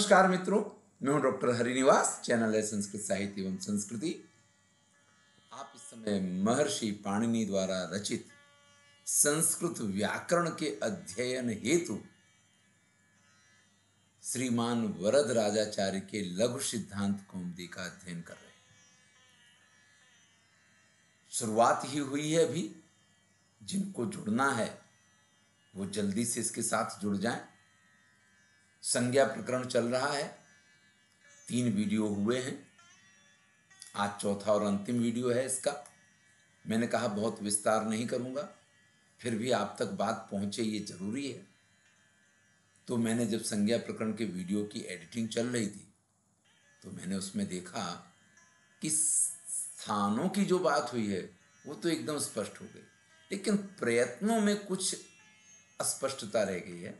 नमस्कार मित्रों, मैं हूं डॉक्टर हरिनिवास। चैनल है संस्कृत साहित्य एवं संस्कृति। आप इस समय महर्षि पाणिनि द्वारा रचित संस्कृत व्याकरण के अध्ययन हेतु श्रीमान वरद राजाचार्य के लघु सिद्धांत कौमुदी का अध्ययन कर रहे हैं। शुरुआत ही हुई है अभी। जिनको जुड़ना है वो जल्दी से इसके साथ जुड़ जाएं। संज्ञा प्रकरण चल रहा है, 3 वीडियो हुए हैं, आज चौथा और अंतिम वीडियो है इसका। मैंने कहा बहुत विस्तार नहीं करूंगा, फिर भी आप तक बात पहुंचे ये जरूरी है। तो मैंने जब संज्ञा प्रकरण के वीडियो की एडिटिंग चल रही थी तो मैंने उसमें देखा कि स्थानों की जो बात हुई है वो तो एकदम स्पष्ट हो गई, लेकिन प्रयत्नों में कुछ अस्पष्टता रह गई है।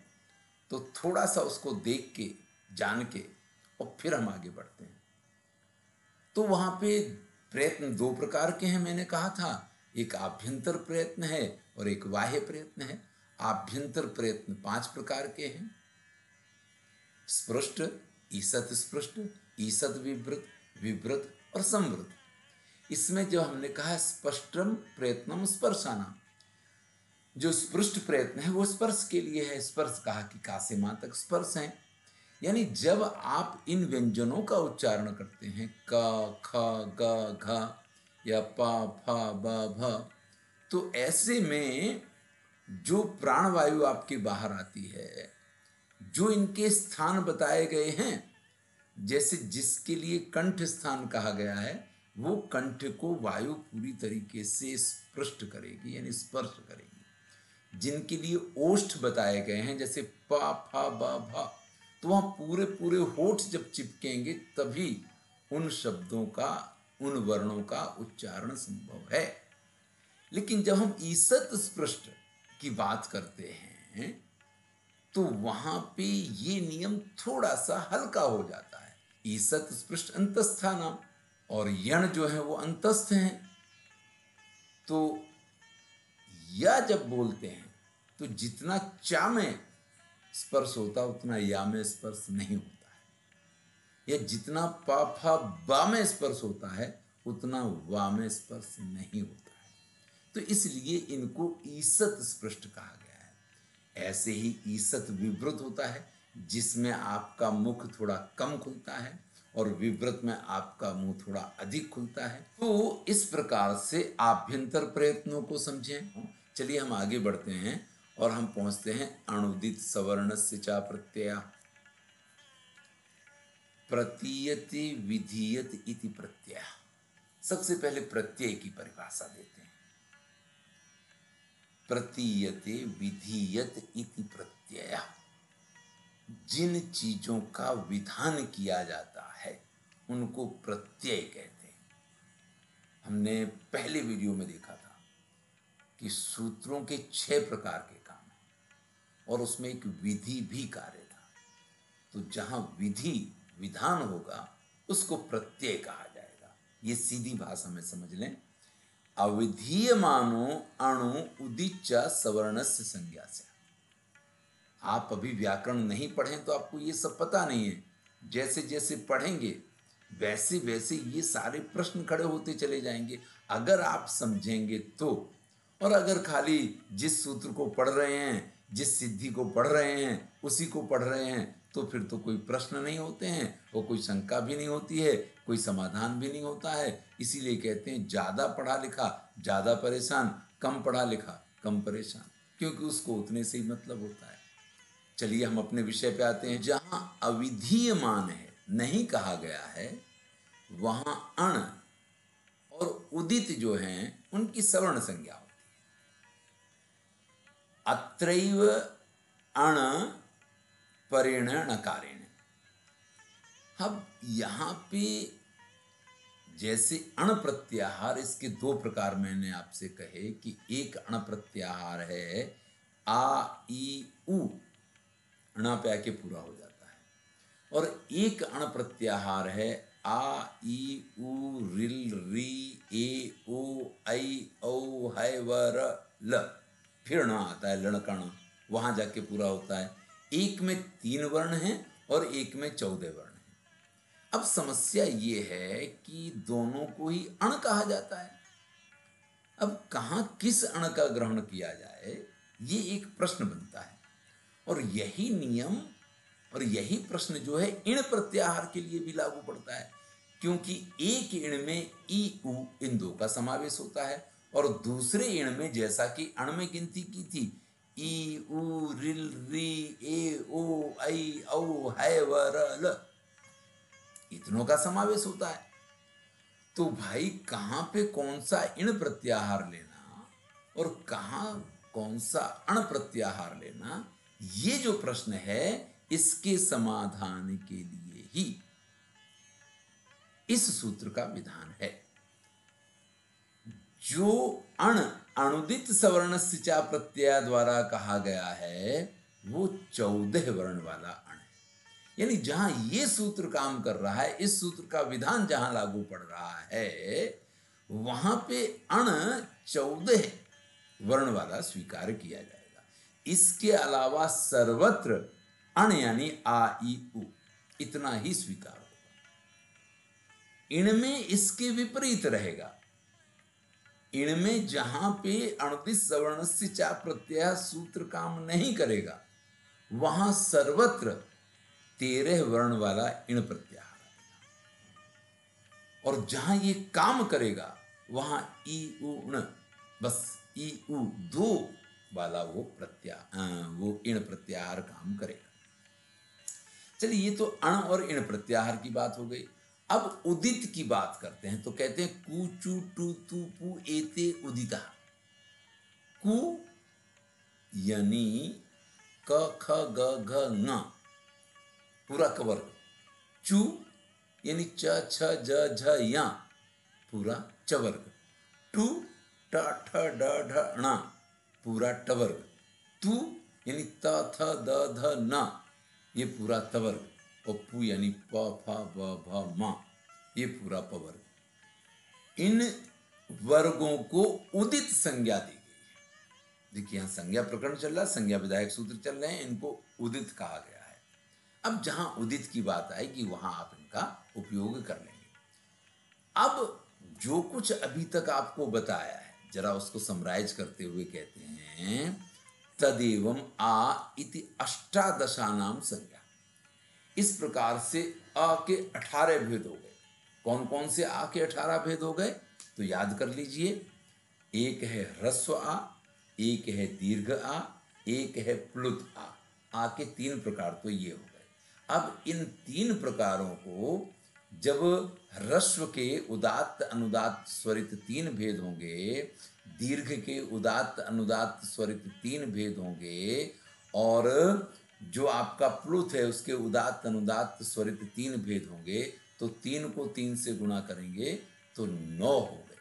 तो थोड़ा सा उसको देख के, जान के और फिर हम आगे बढ़ते हैं। तो वहां पे प्रयत्न 2 प्रकार के हैं। मैंने कहा था एक आभ्यंतर प्रयत्न है और एक बाह्य प्रयत्न है। आभ्यंतर प्रयत्न 5 प्रकार के हैं। स्पृष्ट, ईसत स्पृष्ट, ईसत विवृत, विवृत और संवृत। इसमें जो हमने कहा स्पष्टम प्रयत्नम स्पर्शाना, जो स्पृष्ट प्रयत्न है वो स्पर्श के लिए है। स्पर्श कहा कि का से मां तक स्पर्श है, यानी जब आप इन व्यंजनों का उच्चारण करते हैं क, ख, ग, घ या प, फ, ब, भ, तो ऐसे में जो प्राणवायु आपके बाहर आती है, जो इनके स्थान बताए गए हैं, जैसे जिसके लिए कंठ स्थान कहा गया है, वो कंठ को वायु पूरी तरीके से स्पृष्ट करेगी, यानी स्पर्श करेगी। जिनके लिए ओष्ठ बताए गए हैं, जैसे प, फ, ब, भ, तो वहाँ पूरे पूरे होठ जब चिपकेंगे तभी उन शब्दों का, उन वर्णों का उच्चारण संभव है। लेकिन जब हम ईसत स्पृष्ट की बात करते हैं तो वहां पे ये नियम थोड़ा सा हल्का हो जाता है। ईसत स्पृष्ट अंतस्थानम और यण जो है वो अंतस्थ हैं। तो या जब बोलते हैं तो जितना चा में स्पर्श होता है उतना या में स्पर्श नहीं होता है, या जितना पा फा बा में स्पर्श होता है उतना वा में स्पर्श नहीं होता है। तो इसलिए इनको ईसत स्पृष्ट कहा गया है। ऐसे ही ईसत विवृत होता है, जिसमें आपका मुख थोड़ा कम खुलता है और विवृत में आपका मुंह थोड़ा अधिक खुलता है। तो इस प्रकार से आभ्यंतर प्रयत्नों को समझें। चलिए हम आगे बढ़ते हैं और हम पहुंचते हैं अणुदित सवर्णस्य च प्रत्यय। प्रतीयते विधीयत इति प्रत्यय। सबसे पहले प्रत्यय की परिभाषा देते हैं। प्रतीयते विधीयत इति प्रत्यय, जिन चीजों का विधान किया जाता है उनको प्रत्यय कहते हैं। हमने पहले वीडियो में देखा था कि सूत्रों के 6 प्रकार के काम हैं और उसमें एक विधि भी कार्य था। तो जहां विधि, विधान होगा उसको प्रत्यय कहा जाएगा। ये सीधी भाषा में समझ लें। अविधीयमानो अणु उदिच सवर्णस्य संज्ञा से। आप अभी व्याकरण नहीं पढ़ें तो आपको ये सब पता नहीं है। जैसे जैसे पढ़ेंगे वैसे वैसे ये सारे प्रश्न खड़े होते चले जाएंगे, अगर आप समझेंगे तो। और अगर खाली जिस सूत्र को पढ़ रहे हैं, जिस सिद्धि को पढ़ रहे हैं, उसी को पढ़ रहे हैं, तो फिर तो कोई प्रश्न नहीं होते हैं, वो कोई शंका भी नहीं होती है, कोई समाधान भी नहीं होता है। इसीलिए कहते हैं ज़्यादा पढ़ा लिखा ज़्यादा परेशान, कम पढ़ा लिखा कम परेशान, क्योंकि उसको उतने से ही मतलब होता है। चलिए हम अपने विषय पे आते हैं। जहां अविधीयमान है, नहीं कहा गया है, वहां अण और उदित जो हैं उनकी सवर्ण संज्ञा होती है। अत्रैव अण परेण नकारेण। अब यहां पे जैसे अण प्रत्याहार, इसके 2 प्रकार मैंने आपसे कहे कि एक अण प्रत्याहार है आ ई उ, अणा पे आके पूरा हो जाता है, और एक अण प्रत्याहार है आ ई उ रिल री ए ओ ऐ औ है व र ल, फिर ण आता है लणकण, वहां जाके पूरा होता है। एक में 3 वर्ण हैं और एक में 14 वर्ण हैं। अब समस्या ये है कि दोनों को ही अण कहा जाता है। अब कहाँ किस अण का ग्रहण किया जाए, ये एक प्रश्न बनता है। और यही नियम और यही प्रश्न जो है इण प्रत्याहार के लिए भी लागू पड़ता है, क्योंकि एक इण में ई उ इन दो का समावेश होता है और दूसरे इण में, जैसा कि अण में गिनती की थी, ई उ रिल री ए ओ ऐ औ है व र ल, इतनों का समावेश होता है। तो भाई कहां पे कौन सा इण प्रत्याहार लेना और कहां कौन सा अण प्रत्याहार लेना, ये जो प्रश्न है, इसके समाधान के लिए ही इस सूत्र का विधान है। जो अण अणुदित सवर्ण से चा प्रत्यय द्वारा कहा गया है, वो 14 वर्ण वाला अण है। यानी जहां ये सूत्र काम कर रहा है, इस सूत्र का विधान जहां लागू पड़ रहा है, वहां पे अण 14 वर्ण वाला स्वीकार किया जाएगा। इसके अलावा सर्वत्र अण यानी आ ई उ इतना ही स्वीकार होगा। इनमें इसके विपरीत रहेगा। इनमें जहां पे अणुदित सवर्ण से चा प्रत्यय सूत्र काम नहीं करेगा, वहां सर्वत्र 13 वर्ण वाला इण प्रत्याहार आएगा। और जहां ये काम करेगा, वहां ई उ ण, बस ई उ दो वाला वो इण प्रत्याहार काम करेगा। चलिए, ये तो अण और इण प्रत्याहार की बात हो गई। अब उदित की बात करते हैं। तो कहते हैं कु चु टू तू पू एते उदिता। कु यानी क ख ग घ ङ पूरा क वर्ग। चु यानी च छ ज झ य पूरा च वर्ग। टू ट ठ ड ढ ण पूरा ट वर्ग। तू यानी त थ द ध न ये पूरा त वर्ग। और पू यानी प फ ब भ म ये पूरा प वर्ग। इन वर्गों को उदित संज्ञा दी गई है। देखिए, यहां संज्ञा प्रकरण चल रहा है, संज्ञा विधायक सूत्र चल रहे हैं, इनको उदित कहा गया है। अब जहां उदित की बात आएगी, वहां आप इनका उपयोग कर लेंगे। अब जो कुछ अभी तक आपको बताया है, जरा उसको समराइज करते हुए कहते हैं, तदेवं आ इति अष्टादशानाम संज्ञा। इस प्रकार से आ के 18 भेद हो गए। कौन कौन से आ के 18 भेद हो गए, तो याद कर लीजिए। एक है ह्रस्व आ, एक है दीर्घ आ, एक है प्लुत आ के 3 प्रकार तो ये हो गए। अब इन 3 प्रकारों को जब ह्रस्व के उदात्त अनुदात्त स्वरित 3 भेद होंगे, दीर्घ के उदात्त अनुदात्त स्वरित 3 भेद होंगे, और जो आपका प्लुत है उसके उदात्त अनुदात्त स्वरित 3 भेद होंगे, तो 3 को 3 से गुणा करेंगे तो 9 हो गए।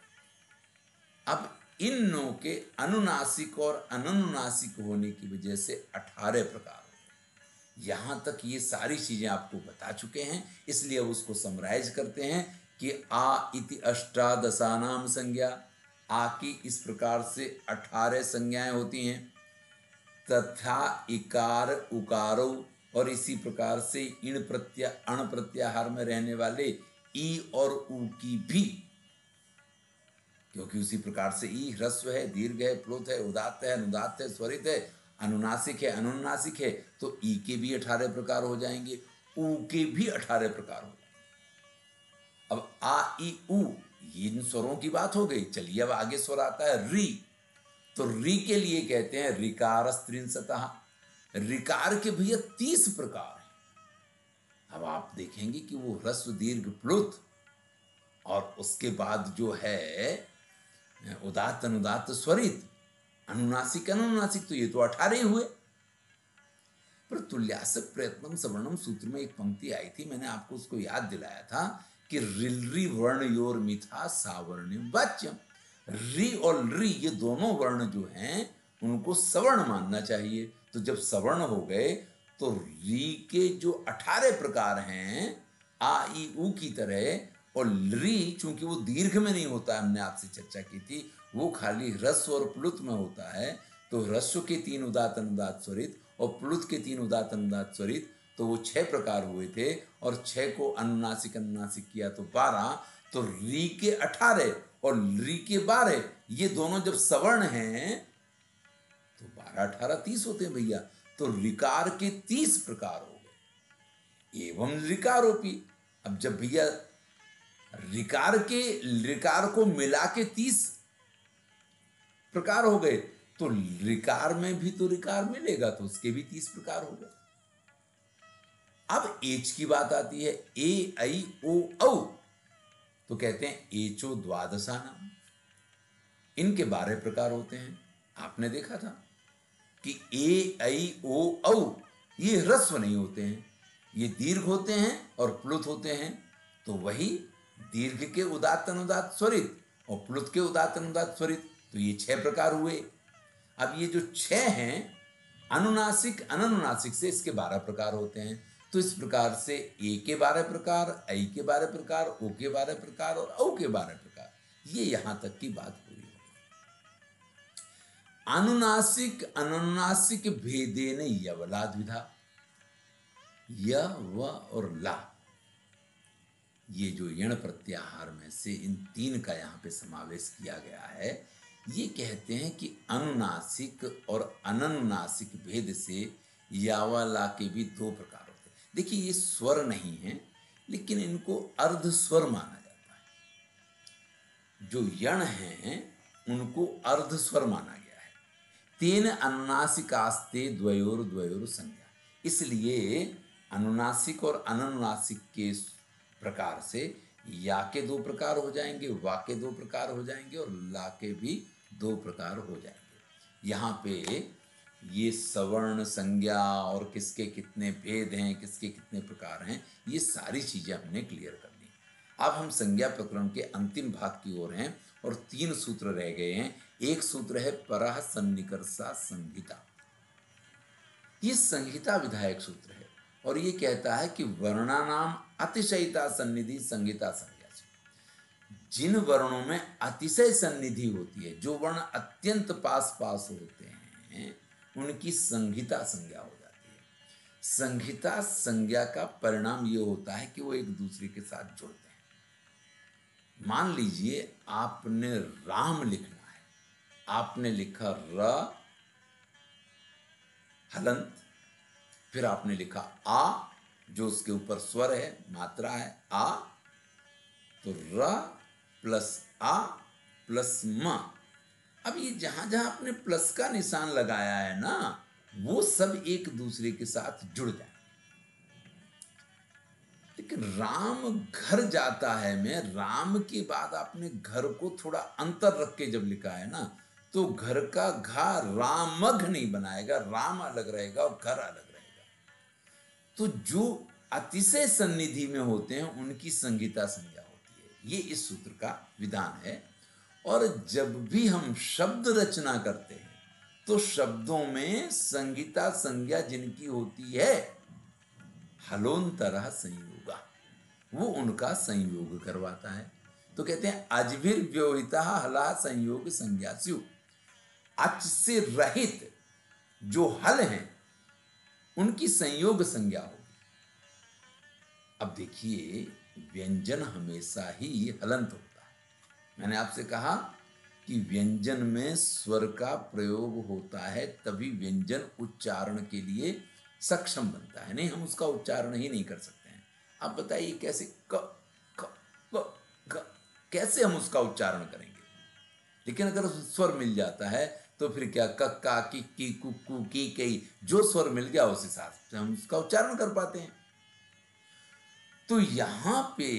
अब इन 9 के अनुनासिक और अनुनासिक होने की वजह से 18 प्रकार हो गए। यहां तक ये सारी चीजें आपको बता चुके हैं, इसलिए अब उसको समराइज करते हैं कि आ इति अष्टादशानाम संज्ञा। आ की इस प्रकार से 18 संज्ञाएं होती हैं। तथा इकार उकारो, और इसी प्रकार से इण प्रत्यय अण प्रत्याहार में रहने वाले ई और उ की भी, क्योंकि उसी प्रकार से ई ह्रस्व है, दीर्घ है, प्लुत है, उदात्त है, अनुदात्त है, स्वरित है, अनुनासिक है, अनुनासिक है, तो ई के भी 18 प्रकार हो जाएंगे, उ के भी 18 प्रकार हो जाएंगे। अब आ ई उ इन स्वरों की बात हो गई। चलिए, अब आगे स्वर आता है री। तो री के लिए कहते हैं ऋकार स्त्रिंसतः। ऋकार के भैया 30 प्रकार हैं। अब आप देखेंगे कि वो ह्रस्व दीर्घ प्लुत, और उसके बाद जो है उदात्त अनुदात्त स्वरित, अनुनासिक अनुनासिक, तो ये तो 18 हुए। पर तुल्यासक प्रयत्नम सवर्णम सूत्र में एक पंक्ति आई थी, मैंने आपको उसको याद दिलाया था कि रिलरी वर्ण योर मिथा सावर्ण्यम वाच्यम। री और री ये दोनों वर्ण जो हैं उनको सवर्ण मानना चाहिए। तो जब सवर्ण हो गए तो री के जो 18 प्रकार हैं आ ई उ की तरह, और री चूंकि वो दीर्घ में नहीं होता है, हमने आपसे चर्चा की थी, वो खाली ह्रस्व और प्लुत में होता है। तो ह्रस्व के 3 उदात्त अनुदात्त स्वरित और प्लुत के 3 उदात्त अनुदात्त स्वरित, तो वो 6 प्रकार हुए थे, और 6 को अनुनासिक अनुनासिक किया तो 12, तो री के 18 और री के 12, ये दोनों जब सवर्ण हैं तो 12 18 30 होते हैं भैया। तो ऋकार के 30 प्रकार हो गए, एवं ऋकारोपी। अब जब भैया ऋकार को मिला के 30 प्रकार हो गए, तो ऋकार में भी तो ऋकार मिलेगा, तो उसके भी 30 प्रकार हो गए। अब एच की बात आती है, ए ऐ ओ औ, तो कहते हैं एचो द्वादशानाम, इनके 12 प्रकार होते हैं। आपने देखा था कि ए ऐ ओ औ ये ह्रस्व नहीं होते हैं, ये दीर्घ होते हैं और प्लुत होते हैं। तो वही दीर्घ के उदात्त अनुदात स्वरित और प्लुत के उदात्त अनुदात स्वरित, तो ये 6 प्रकार हुए। अब ये जो 6 हैं, अनुनासिक अननुनासिक से इसके 12 प्रकार होते हैं। तो इस प्रकार से ए के 12 प्रकार, ऐ के 12 प्रकार, ओ के 12 प्रकार और औ के 12 प्रकार, ये यहां तक की बात पूरी हो गई। अनुनासिक अननुनासिक भेदेन यवलाद्विधा, य व और ला, ये जो यण प्रत्याहार में से इन 3 का यहाँ पे समावेश किया गया है। ये कहते हैं कि अनुनासिक और अननुनासिक भेद से यावाला के भी 2 प्रकार होते हैं। देखिए ये स्वर नहीं है, लेकिन इनको अर्ध स्वर माना जाता है। जो यण हैं उनको अर्ध स्वर माना गया है। तेन अनुनासिकास्ते द्वयोर द्वयोर संज्ञा, इसलिए अनुनासिक और अननुनासिक के प्रकार से या के 2 प्रकार हो जाएंगे, वा के 2 प्रकार हो जाएंगे और ला के भी 2 प्रकार हो जाएंगे। यहाँ पे ये सवर्ण संज्ञा और किसके कितने भेद हैं, किसके कितने प्रकार हैं, ये सारी चीजें हमने क्लियर कर ली। अब हम संज्ञा प्रकरण के अंतिम भाग की ओर हैं और 3 सूत्र रह गए हैं। एक सूत्र है परः सन्निकर्षा संहिता। ये संहिता विधायक सूत्र है और ये कहता है कि वर्णानाम अतिशयिता सन्निधि संहिता संज्ञा। जिन वर्णों में अतिशय सन्निधि होती है, जो वर्ण अत्यंत पास पास होते हैं, उनकी संहिता संज्ञा हो जाती है। संहिता संज्ञा का परिणाम ये होता है कि वो एक दूसरे के साथ जुड़ते हैं। मान लीजिए आपने राम लिखना है, आपने लिखा र हलंत, फिर आपने लिखा आ, जो उसके ऊपर स्वर है, मात्रा है आ, तो र प्लस आ प्लस म। अब ये जहां जहां आपने प्लस का निशान लगाया है ना, वो सब एक दूसरे के साथ जुड़ जाए। लेकिन राम घर जाता है में राम के बाद आपने घर को थोड़ा अंतर रख के जब लिखा है ना, तो घर का घा रामघ नहीं बनाएगा, राम अलग रहेगा और घर अलग रहेगा। तो जो अतिशय सन्निधि में होते हैं उनकी संहिता संज्ञा होती है। ये इस सूत्र का विधान है। और जब भी हम शब्द रचना करते हैं तो शब्दों में संहिता संज्ञा जिनकी होती है, हलोन्तरः संयोगा, वो उनका संयोग करवाता है। तो कहते हैं अजभिर व्योहिता हला संयोग संज्ञास्यु, अच से रहित जो हल हैं उनकी संयोग संज्ञा होगी। अब देखिए व्यंजन हमेशा ही हलंत होता है। मैंने आपसे कहा कि व्यंजन में स्वर का प्रयोग होता है, तभी व्यंजन उच्चारण के लिए सक्षम बनता है, नहीं हम उसका उच्चारण ही नहीं कर सकते हैं। आप बताइए कैसे क ख प घ, कैसे हम उसका उच्चारण करेंगे? लेकिन अगर स्वर मिल जाता है तो फिर क्या, क का की कु की कई, जो स्वर मिल गया उस हिसाब से हम उसका उच्चारण कर पाते हैं। तो यहां पे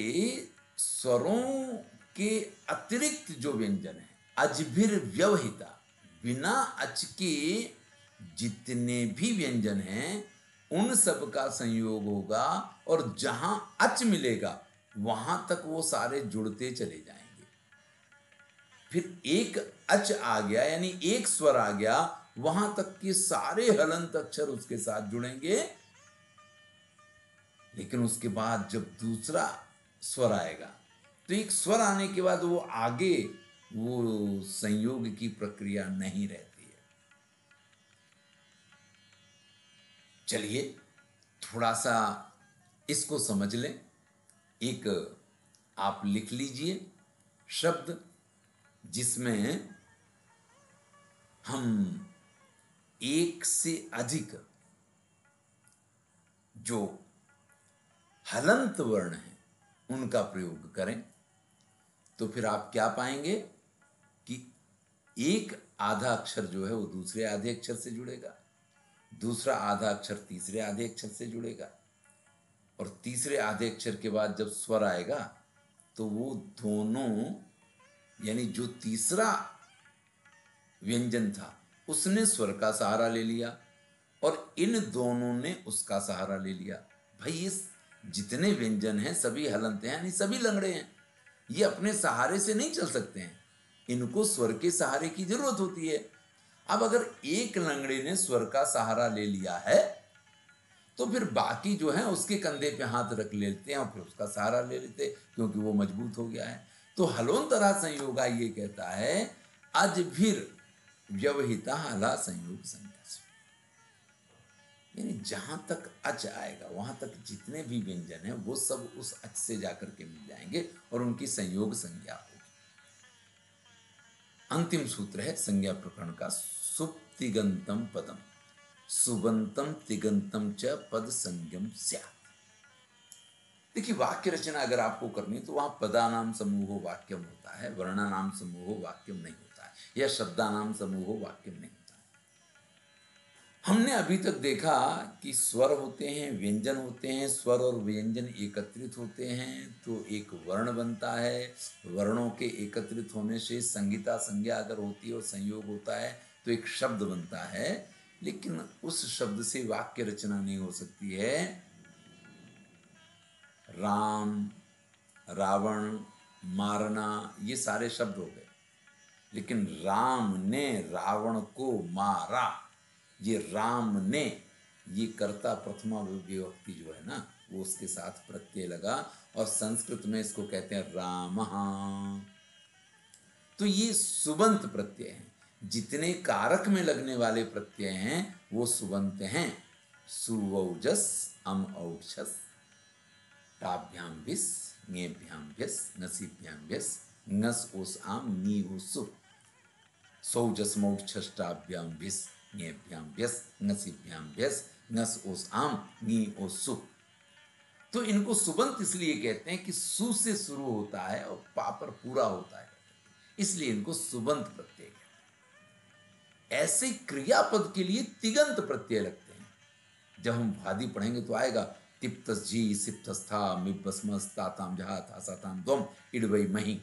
स्वरों के अतिरिक्त जो व्यंजन है, अजभिर व्यवहिता, बिना अच के जितने भी व्यंजन हैं उन सब का संयोग होगा, और जहां अच मिलेगा वहां तक वो सारे जुड़ते चले जाएंगे। फिर एक अच आ गया यानी एक स्वर आ गया, वहां तक के सारे हलंत अक्षर उसके साथ जुड़ेंगे। लेकिन उसके बाद जब दूसरा स्वर आएगा तो एक स्वर आने के बाद वो आगे वो संयोग की प्रक्रिया नहीं रहती है। चलिए थोड़ा सा इसको समझ लें। एक आप लिख लीजिए शब्द जिसमें हम एक से अधिक जो हलंत वर्ण हैं उनका प्रयोग करें, तो फिर आप क्या पाएंगे कि एक आधा अक्षर जो है वो दूसरे आधे अक्षर से जुड़ेगा, दूसरा आधा अक्षर तीसरे आधे अक्षर से जुड़ेगा, और तीसरे आधे अक्षर के बाद जब स्वर आएगा तो वो दोनों, यानी जो तीसरा व्यंजन था उसने स्वर का सहारा ले लिया और इन दोनों ने उसका सहारा ले लिया। भाई ये जितने व्यंजन हैं सभी हलंत हैं, यानी सभी लंगड़े हैं। ये अपने सहारे से नहीं चल सकते हैं, इनको स्वर के सहारे की जरूरत होती है। अब अगर एक लंगड़े ने स्वर का सहारा ले लिया है तो फिर बाकी जो है उसके कंधे पे हाथ रख लेते हैं और फिर उसका सहारा ले लेते हैं, क्योंकि वो मजबूत हो गया है। तो हलोंतरा संयोगा ये कहता है अजभिर व्यवहिता हला संयोग संज्ञा से, यानी जहां तक अच आएगा वहां तक जितने भी व्यंजन हैं वो सब उस अच से जाकर के मिल जाएंगे और उनकी संयोग संज्ञा होगी। अंतिम सूत्र है संज्ञा प्रकरण का, सुप्तिगंतम पदम सुबंतम तिगंतम च पद संज्ञम स्यात्। देखिए वाक्य रचना अगर आपको करनी है तो वहां पदानाम समूहो वाक्यम होता है, वर्णानाम समूहो वाक्यम नहीं होता है, या शब्दानाम समूहो वाक्यम नहीं होता है। हमने अभी तक देखा कि स्वर होते हैं, व्यंजन होते हैं, स्वर और व्यंजन एकत्रित होते हैं तो एक वर्ण बनता है, वर्णों के एकत्रित होने से संगीता संज्ञा अगर होती है और संयोग होता है तो एक शब्द बनता है। लेकिन उस शब्द से वाक्य रचना नहीं हो सकती है। राम, रावण, मारना ये सारे शब्द हो गए, लेकिन राम ने रावण को मारा, ये राम ने, ये कर्ता प्रथमा विभक्ति जो है ना वो उसके साथ प्रत्यय लगा और संस्कृत में इसको कहते हैं रामः। तो ये सुबंत प्रत्यय हैं, जितने कारक में लगने वाले प्रत्यय हैं वो सुबंत हैं। सुवौजस अम औक्षस टाभ्याम भिस ङेभ्याम भ्यस नसीभ्याम भ्यस ङस ओस आम नी ओस सु सौजस मौक्षस टाभ्याम भिस ङेभ्याम भ्यस नसीभ्याम भ्यस ङस ओस आम नी ओस सु। तो इनको सुबंत इसलिए कहते हैं कि सु से शुरू होता है और पा पर पूरा होता है, इसलिए इनको सुबंत प्रत्यय कहते हैं। ऐसे क्रियापद के लिए तिगंत प्रत्यय लगते हैं। जब हम भादी पढ़ेंगे तो आएगा तिप्तस जी सिप्तस्था मिब्बस्मस ताताम जहा थासाताम द्वम इडवई मही,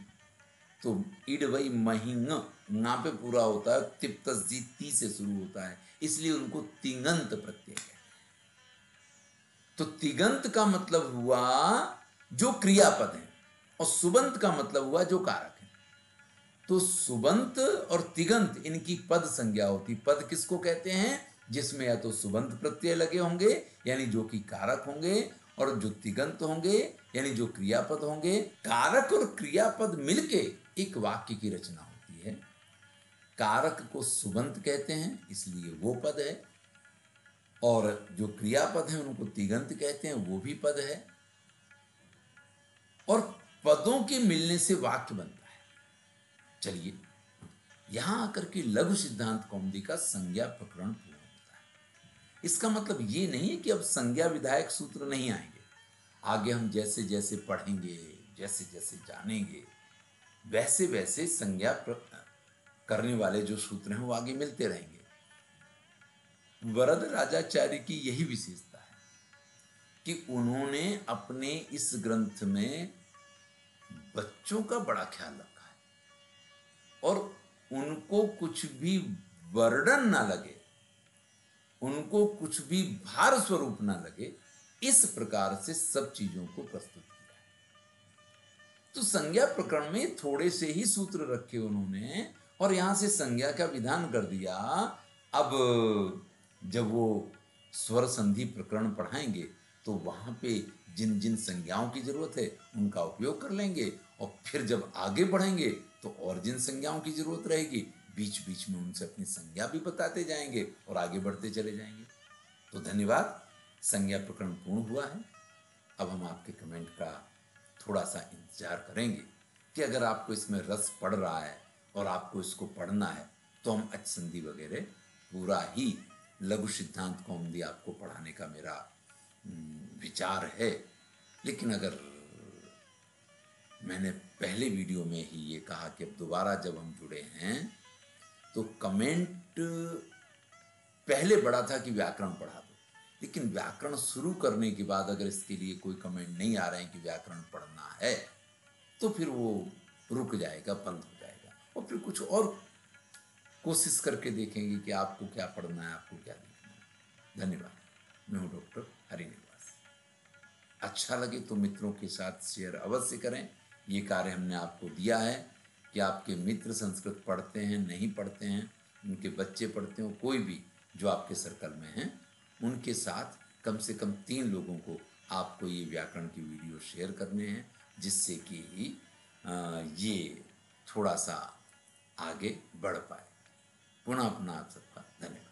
तो इडवई महिंग ना पे पूरा होता है, तिप्तस जी ती से शुरू होता है, इसलिए उनको तिगंत प्रत्यय कहते हैं। तो तिगंत का मतलब हुआ जो क्रियापद है और सुबंत का मतलब हुआ जो कारक है। तो सुबंत और तिगंत इनकी पद संज्ञा होती। पद किसको कहते हैं? जिसमें या तो सुबंत प्रत्यय लगे होंगे यानी जो कि कारक होंगे, और जो तिगंत होंगे यानी जो क्रियापद होंगे। कारक और क्रियापद मिलके एक वाक्य की रचना होती है। कारक को सुबंत कहते हैं इसलिए वो पद है, और जो क्रियापद हैं उनको तिगंत कहते हैं वो भी पद है, और पदों के मिलने से वाक्य बनता है। चलिए यहां आकर के लघु सिद्धांत कौमुदी का संज्ञा प्रकरण पूर्ण होता है। इसका मतलब ये नहीं है कि अब संज्ञा विधायक सूत्र नहीं आएंगे। आगे हम जैसे जैसे पढ़ेंगे, जैसे जैसे जानेंगे, वैसे वैसे संज्ञा करने वाले जो सूत्र हैं वो आगे मिलते रहेंगे। वरद राजाचार्य की यही विशेषता है कि उन्होंने अपने इस ग्रंथ में बच्चों का बड़ा ख्याल रखा है और उनको कुछ भी वर्णन ना लगे, उनको कुछ भी भार स्वरूप ना लगे, इस प्रकार से सब चीजों को प्रस्तुत किया है। तो संज्ञा प्रकरण में थोड़े से ही सूत्र रखे उन्होंने और यहां से संज्ञा का विधान कर दिया। अब जब वो स्वर संधि प्रकरण पढ़ाएंगे तो वहां पे जिन जिन संज्ञाओं की जरूरत है उनका उपयोग कर लेंगे, और फिर जब आगे बढ़ेंगे तो और जिन संज्ञाओं की जरूरत रहेगी बीच बीच में उनसे अपनी संज्ञा भी बताते जाएंगे और आगे बढ़ते चले जाएंगे। तो धन्यवाद। संज्ञा प्रकरण पूर्ण हुआ है। अब हम आपके कमेंट का थोड़ा सा इंतजार करेंगे कि अगर आपको इसमें रस पड़ रहा है और आपको इसको पढ़ना है तो हम अचसंधि वगैरह पूरा ही लघु सिद्धांत कौमुदी आपको पढ़ाने का मेरा विचार है। लेकिन अगर मैंने पहले वीडियो में ही ये कहा कि अब दोबारा जब हम जुड़े हैं तो कमेंट पहले बड़ा था कि व्याकरण पढ़ा दो, लेकिन व्याकरण शुरू करने के बाद अगर इसके लिए कोई कमेंट नहीं आ रहे हैं कि व्याकरण पढ़ना है तो फिर वो रुक जाएगा, बंद हो जाएगा और फिर कुछ और कोशिश करके देखेंगे कि आपको क्या पढ़ना है, आपको क्या देखना है। धन्यवाद। मैं हूँ डॉक्टर हरिनिवास। अच्छा लगे तो मित्रों के साथ शेयर अवश्य करें। ये कार्य हमने आपको दिया है कि आपके मित्र संस्कृत पढ़ते हैं, नहीं पढ़ते हैं, उनके बच्चे पढ़ते हो, कोई भी जो आपके सर्कल में हैं, उनके साथ कम से कम 3 लोगों को आपको ये व्याकरण की वीडियो शेयर करने हैं, जिससे कि ये थोड़ा सा आगे बढ़ पाए। पुनः अपना आप सबका धन्यवाद।